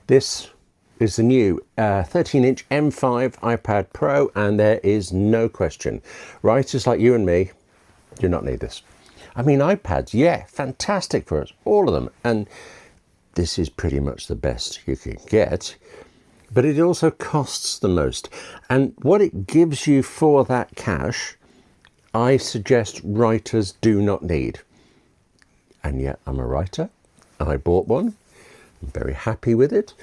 This is the new 13-inch M5 iPad Pro, and there is no question. Writers like you and me do not need this. I mean, iPads, yeah, fantastic for us, all of them. And this is pretty much the best you can get. But it also costs the most. And what it gives you for that cash, I suggest writers do not need. And yet I'm a writer. I bought one. I'm very happy with it.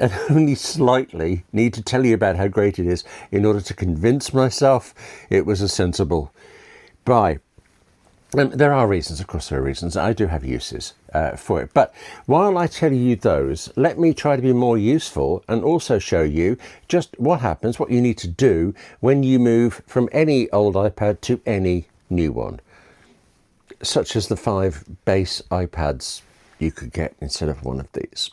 And only slightly need to tell you about how great it is in order to convince myself it was a sensible buy. There are reasons, of course there are reasons. I do have uses for it. But while I tell you those, let me try to be more useful and also show you just what happens, what you need to do when you move from any old iPad to any new one, such as the 5 base iPads you could get instead of one of these.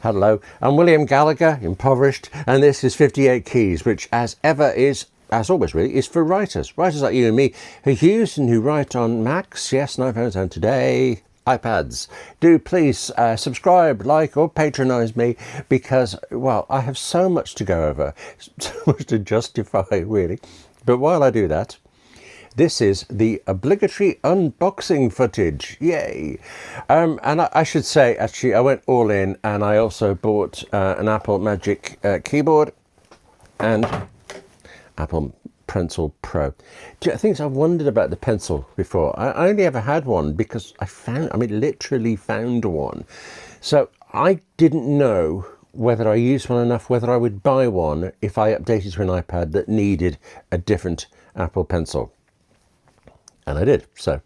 Hello, I'm William Gallagher, impoverished, and this is 58 Keys, which as ever is, as always really, is for writers. Writers like you and me who use and who write on Macs, yes, and iPhones, and today, iPads. Do please subscribe, like, or patronise me because, well, I have so much to go over, so much to justify, really. But while I do that, this is the obligatory unboxing footage. Yay! And I should say, actually, I went all in and I also bought an Apple Magic keyboard and Apple Pencil Pro. Things I've wondered about the Pencil before. I only ever had one because literally found one. So I didn't know whether I used one enough, whether I would buy one if I updated to an iPad that needed a different Apple Pencil. And I did, so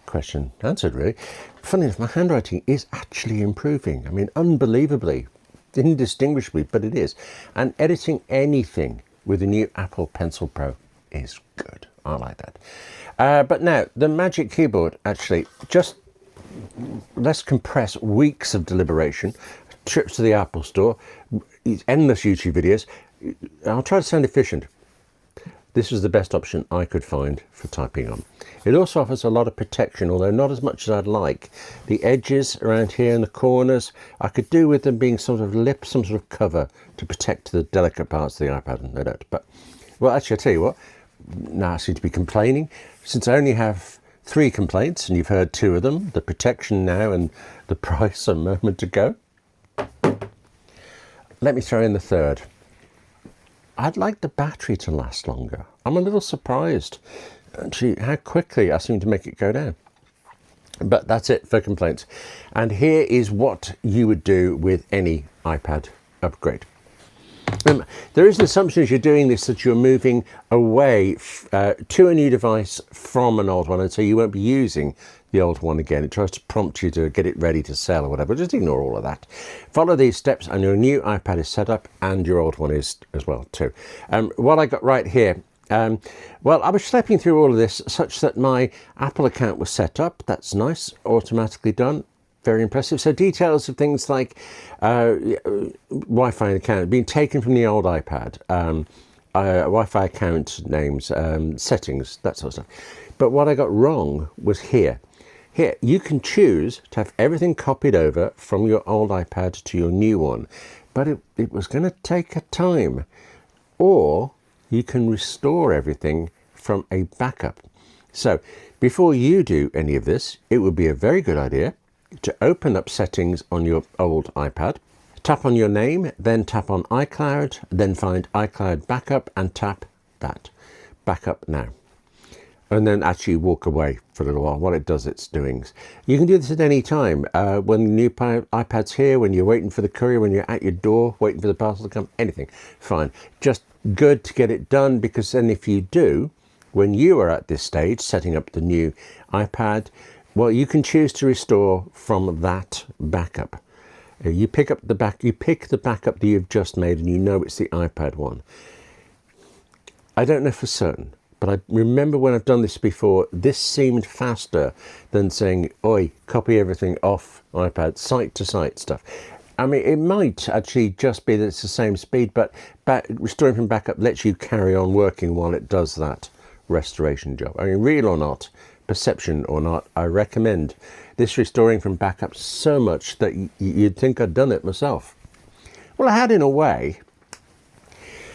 question answered really. Funny enough, my handwriting is actually improving. I mean, unbelievably, indistinguishably, but it is. And editing anything with the new Apple Pencil Pro is good. I like that. But now, the Magic Keyboard, actually, just let's compress weeks of deliberation, trips to the Apple Store, endless YouTube videos. I'll try to sound efficient. This is the best option I could find for typing on. It also offers a lot of protection, although not as much as I'd like. The edges around here in the corners, I could do with them being sort of some sort of cover to protect the delicate parts of the iPad, and they don't. But, well, actually, I'll tell you what, now I seem to be complaining. Since I only have 3 complaints, and you've heard 2 of them, the protection now and the price a moment ago, let me throw in the third. I'd like the battery to last longer. I'm a little surprised, actually, how quickly I seem to make it go down. But that's it for complaints. And here is what you would do with any iPad upgrade. There is an assumption as you're doing this that you're moving away to a new device from an old one, and so you won't be using the old one again. It tries to prompt you to get it ready to sell or whatever. Just ignore all of that. Follow these steps and your new iPad is set up and your old one is as well too. What I got right here, well, I was schlepping through all of this such that my Apple account was set up. That's nice, automatically done. Very impressive. So details of things like Wi-Fi account being taken from the old iPad, Wi-Fi account names, settings, that sort of stuff. But what I got wrong was here. Here, you can choose to have everything copied over from your old iPad to your new one, but it was going to take a time. Or you can restore everything from a backup. So before you do any of this, it would be a very good idea to open up settings on your old iPad, tap on your name, then tap on iCloud, then find iCloud Backup and tap that. Backup now. And then actually walk away for a little while while it does its doings. You can do this at any time. When the new iPad's here, when you're waiting for the courier, when you're at your door, waiting for the parcel to come, anything, fine. Just good to get it done, because then if you do, when you are at this stage, setting up the new iPad, well, you can choose to restore from that backup. You pick the backup that you've just made and you know it's the iPad one. I don't know for certain, but I remember when I've done this before, this seemed faster than saying, oi, copy everything off iPad, site to site stuff. I mean, it might actually just be that it's the same speed, but restoring from backup lets you carry on working while it does that restoration job. I mean, real or not, perception or not, I recommend this restoring from backups so much that you'd think I'd done it myself. Well, I had in a way,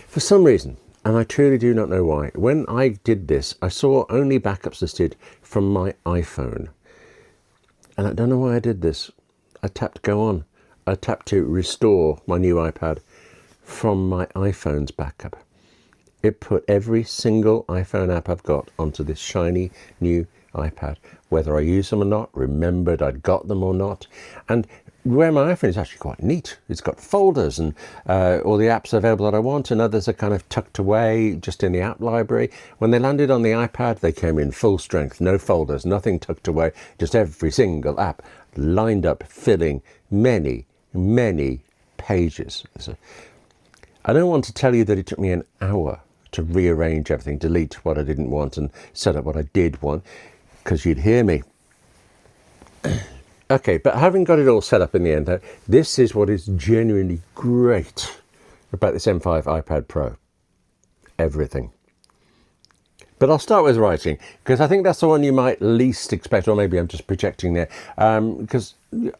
for some reason, and I truly do not know why. When I did this, I saw only backups listed from my iPhone. And I don't know why I did this. I tapped go on. I tapped to restore my new iPad from my iPhone's backup. It put every single iPhone app I've got onto this shiny new iPad, whether I use them or not, remembered I'd got them or not. And where my iPhone is actually quite neat. It's got folders and all the apps available that I want, and others are kind of tucked away just in the app library. When they landed on the iPad, they came in full strength, no folders, nothing tucked away, just every single app lined up, filling many, many pages. So I don't want to tell you that it took me an hour to rearrange everything, delete what I didn't want and set up what I did want, because you'd hear me. Okay, but having got it all set up in the end, this is what is genuinely great about this M5 iPad Pro. Everything. But I'll start with writing, because I think that's the one you might least expect, or maybe I'm just projecting there, because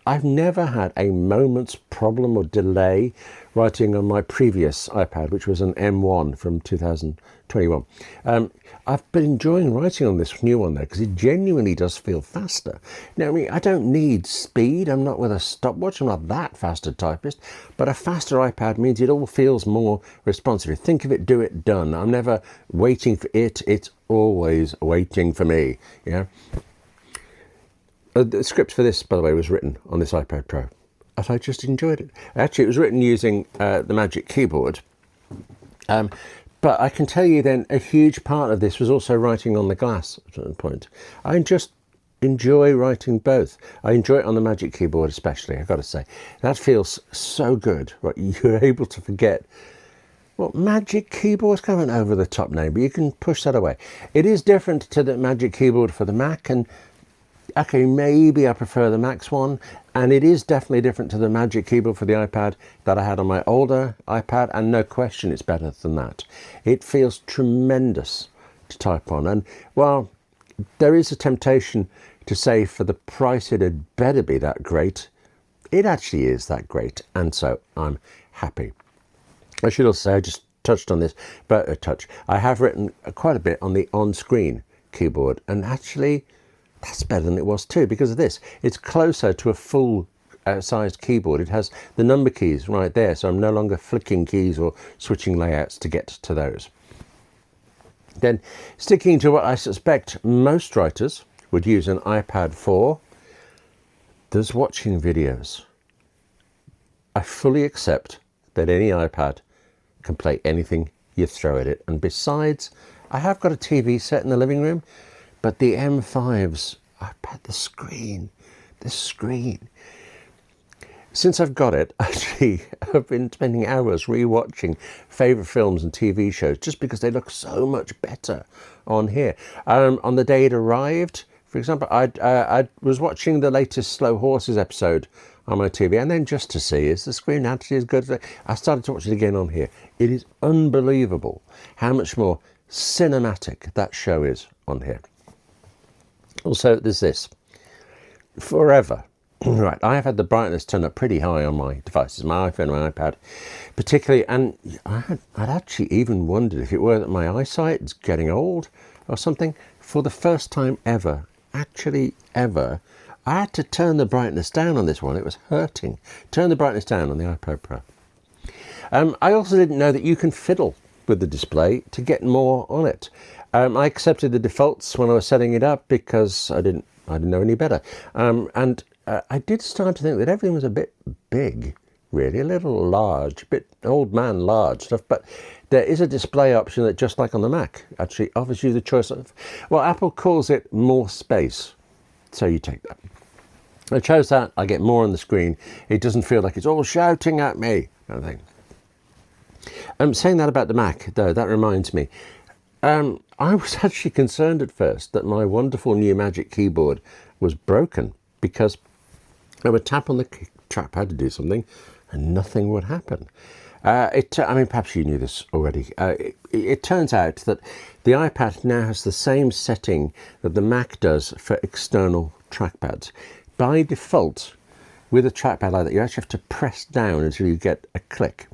I've never had a moment's problem or delay writing on my previous iPad, which was an M1 from 2021. I've been enjoying writing on this new one though, because it genuinely does feel faster. Now, I mean, I don't need speed. I'm not with a stopwatch. I'm not that fast a typist, but a faster iPad means it all feels more responsive. Think of it, do it, done. I'm never waiting for it. It's always waiting for me. Yeah. The script for this, by the way, was written on this iPad Pro. And I just enjoyed it. Actually, it was written using the Magic Keyboard. But I can tell you then, a huge part of this was also writing on the glass at that point. I just enjoy writing both. I enjoy it on the Magic Keyboard especially, I've got to say. That feels so good. Right? You're able to forget. Well, Magic Keyboard's kind of an over-the-top name, but you can push that away. It is different to the Magic Keyboard for the Mac, and okay, maybe I prefer the Mac's one, and it is definitely different to the Magic Keyboard for the iPad that I had on my older iPad, and no question it's better than that. It feels tremendous to type on, and while there is a temptation to say for the price it had better be that great, it actually is that great, and so I'm happy. I should also say, I just touched on this, but I have written quite a bit on the on-screen keyboard, and actually that's better than it was too, because of this. It's closer to a full sized keyboard. It has the number keys right there, so I'm no longer flicking keys or switching layouts to get to those. Then, sticking to what I suspect most writers would use an iPad for, there's watching videos. I fully accept that any iPad can play anything you throw at it, and besides, I have got a TV set in the living room, but the M5's iPad, the screen. Since I've got it, actually, I've been spending hours rewatching favourite films and TV shows just because they look so much better on here. On the day it arrived, for example, I was watching the latest Slow Horses episode on my TV, and then just to see, is the screen actually as good as I started to watch it again on here. It is unbelievable how much more cinematic that show is on here. Also, there's this. Forever. Right, I have had the brightness turned up pretty high on my devices, my iPhone, my iPad, particularly, and I'd actually even wondered if it were that my eyesight is getting old or something. For the first time ever, actually ever, I had to turn the brightness down on this one. It was hurting. Turn the brightness down on the iPad Pro. I also didn't know that you can fiddle with the display to get more on it. I accepted the defaults when I was setting it up because I didn't know any better. And I did start to think that everything was a bit big, really, a little large, a bit old man large stuff. But there is a display option that, just like on the Mac, actually offers you the choice of, well, Apple calls it more space. So you take that. I chose that. I get more on the screen. It doesn't feel like it's all shouting at me, kind of thing. Saying that about the Mac, though, that reminds me. I was actually concerned at first that my wonderful new Magic Keyboard was broken, because I would tap on the trackpad to do something and nothing would happen. I mean, perhaps you knew this already. It turns out that the iPad now has the same setting that the Mac does for external trackpads. By default, with a trackpad like that, you actually have to press down until you get a click.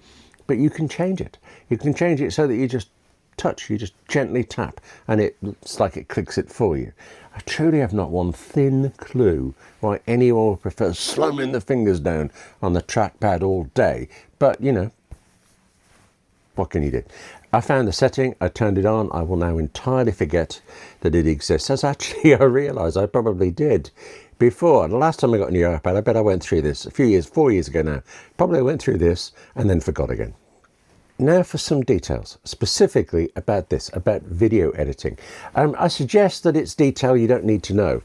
But you can change it. You can change it so that you just touch, you just gently tap, and it's like it clicks it for you. I truly have not one thin clue why anyone would prefer slamming the fingers down on the trackpad all day. But, you know, what can you do? I found the setting, I turned it on, I will now entirely forget that it exists, as actually I realise I probably did before. The last time I got a new iPad, I bet I went through this a few years, 4 years ago now. Probably I went through this and then forgot again. Now for some details, specifically about this, about video editing. I suggest that it's detail you don't need to know.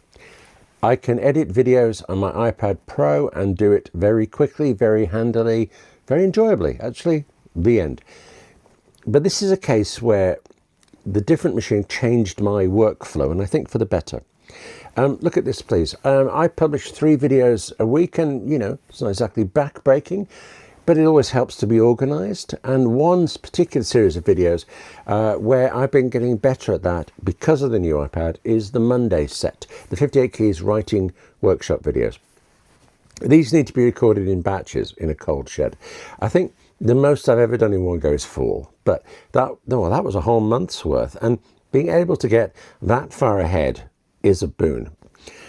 I can edit videos on my iPad Pro and do it very quickly, very handily, very enjoyably, actually, the end. But this is a case where the different machine changed my workflow, and I think for the better. Look at this, please. I publish 3 videos a week, and, you know, it's not exactly back-breaking, but it always helps to be organised. And one particular series of videos where I've been getting better at that because of the new iPad is the Monday set, the 58 Keys Writing Workshop videos. These need to be recorded in batches in a cold shed. I think the most I've ever done in one go is 4, but that was a whole month's worth. And being able to get that far ahead is a boon.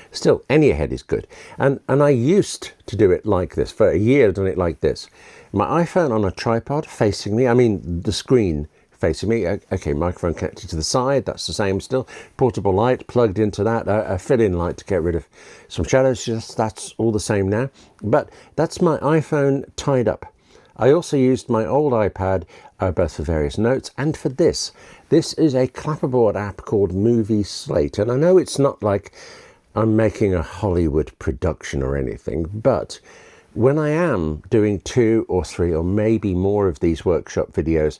Still, any ahead is good. And I used to do it like this. For a year, I've done it like this. My iPhone on a tripod facing me, I mean the screen facing me. Okay, microphone connected to the side, that's the same still. Portable light plugged into that, a fill-in light to get rid of some shadows, that's all the same now. But that's my iPhone tied up. I also used my old iPad both for various notes and for this. This is a clapperboard app called Movie Slate, and I know it's not like I'm making a Hollywood production or anything, but when I am doing 2 or 3 or maybe more of these workshop videos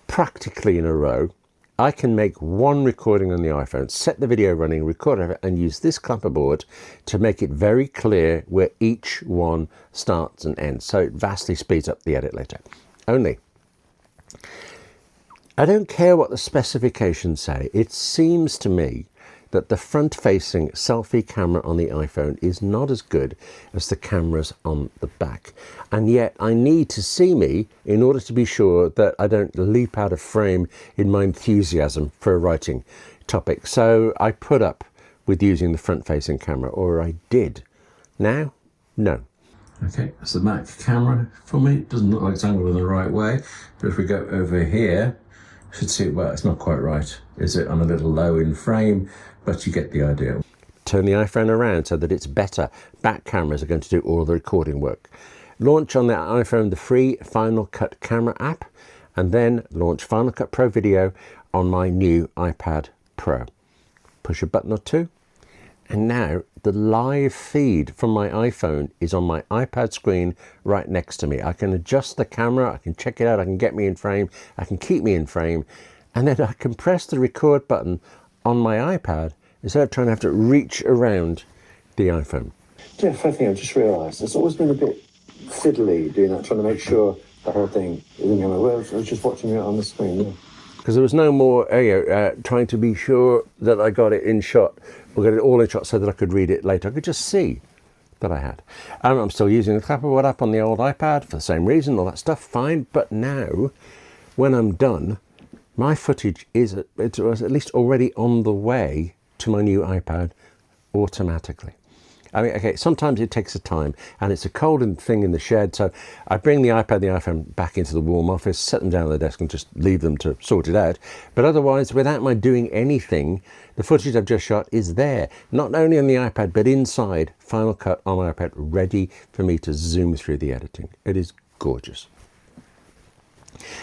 practically in a row, I can make one recording on the iPhone, set the video running, record it, and use this clapperboard to make it very clear where each one starts and ends. So it vastly speeds up the edit later. Only, I don't care what the specifications say. It seems to me that the front-facing selfie camera on the iPhone is not as good as the cameras on the back. And yet I need to see me in order to be sure that I don't leap out of frame in my enthusiasm for a writing topic. So I put up with using the front-facing camera, or I did. Now, no. Okay, that's the Mac camera for me. It doesn't look like it's angled in the right way, but if we go over here, you should see, well, it's not quite right, is it? I'm a little low in frame, but you get the idea. Turn the iPhone around so that it's better. Back cameras are going to do all the recording work. Launch on the iPhone the free Final Cut camera app, and then launch Final Cut Pro Video on my new iPad Pro. Push a button or two, and now the live feed from my iPhone is on my iPad screen right next to me. I can adjust the camera, I can check it out, I can get me in frame, I can keep me in frame, and then I can press the record button on my iPad instead of trying to have to reach around the iPhone. Jeff, I think I've just realised it's always been a bit fiddly doing that, trying to make sure the whole thing isn't going to work. I was just watching it on the screen, yeah. Because there was no more trying to be sure that I got it in shot, or get it all in shot so that I could read it later. I could just see that I had. I'm still using the clapperboard app on the old iPad for the same reason, all that stuff, fine. But now, when I'm done, my footage it was at least already on the way to my new iPad automatically. I mean, okay, sometimes it takes a time, and it's a cold thing in the shed, so I bring the iPad, the iPhone back into the warm office, set them down on the desk and just leave them to sort it out. But otherwise, without my doing anything, the footage I've just shot is there, not only on the iPad, but inside Final Cut on my iPad, ready for me to zoom through the editing. It is gorgeous.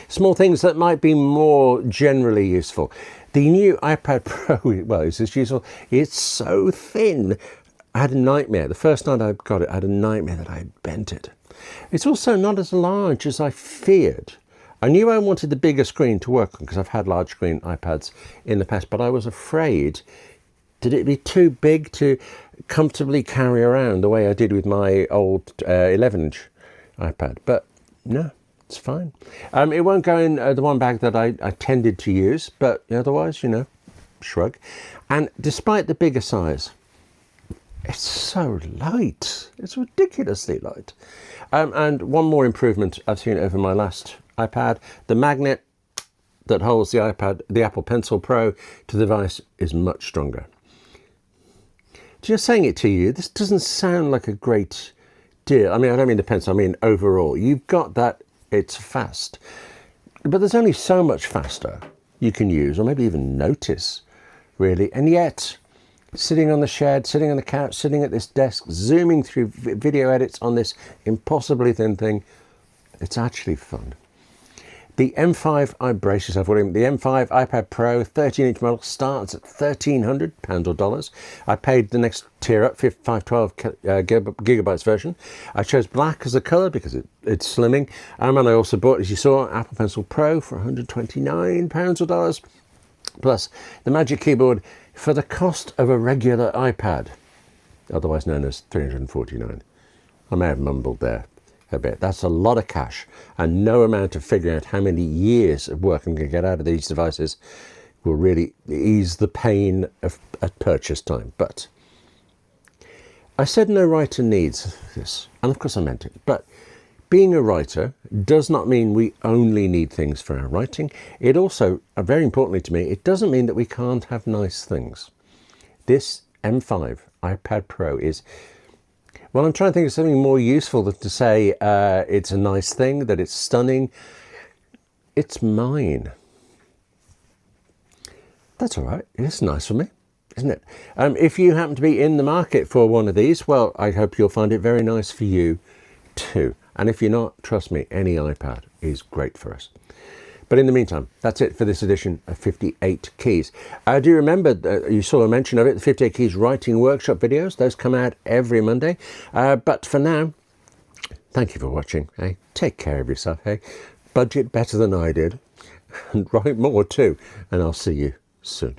Small things that might be more generally useful. The new iPad Pro, well, it's just useful. It's so thin. I had a nightmare. The first night I got it, I had a nightmare that I had bent it. It's also not as large as I feared. I knew I wanted the bigger screen to work on because I've had large screen iPads in the past, but I was afraid, did it be too big to comfortably carry around the way I did with my old 11-inch iPad? But no, It's fine. It won't go in the one bag that I tended to use, but otherwise, shrug. And despite the bigger size, it's so light. It's ridiculously light. And one more improvement I've seen over my last iPad, the magnet that holds the Apple Pencil Pro to the device is much stronger. Just saying it to you, this doesn't sound like a great deal. I mean, I don't mean the pencil, I mean overall. You've got that, it's fast. But there's only so much faster you can use, or maybe even notice, really. And yet, sitting on the shed, sitting on the couch, sitting at this desk, zooming through video edits on this impossibly thin thing, it's actually fun. The M5, brace yourself, William, the M5 iPad Pro 13-inch model starts at £1,300 or dollars. I paid the next tier up, 512 gigabytes version. I chose black as a colour because it's slimming. And I also bought, as you saw, Apple Pencil Pro for £129 or dollars. Plus the Magic Keyboard for the cost of a regular iPad, otherwise known as $349. I may have mumbled there a bit. That's a lot of cash, and no amount of figuring out how many years of work I'm going to get out of these devices will really ease the pain of at purchase time. But I said no writer needs this, and of course I meant it. But being a writer does not mean we only need things for our writing. It also, very importantly to me, it doesn't mean that we can't have nice things. This M5 iPad Pro is, well, I'm trying to think of something more useful than to say it's a nice thing, that it's stunning. It's mine. That's all right. It's nice for me, isn't it? If you happen to be in the market for one of these, well, I hope you'll find it very nice for you too. And if you're not, trust me, any iPad is great for us. But in the meantime, that's it for this edition of 58 Keys. Do you remember, you saw a mention of it, the 58 Keys writing workshop videos. Those come out every Monday. But for now, thank you for watching. Hey, take care of yourself. Hey, budget better than I did. And write more too. And I'll see you soon.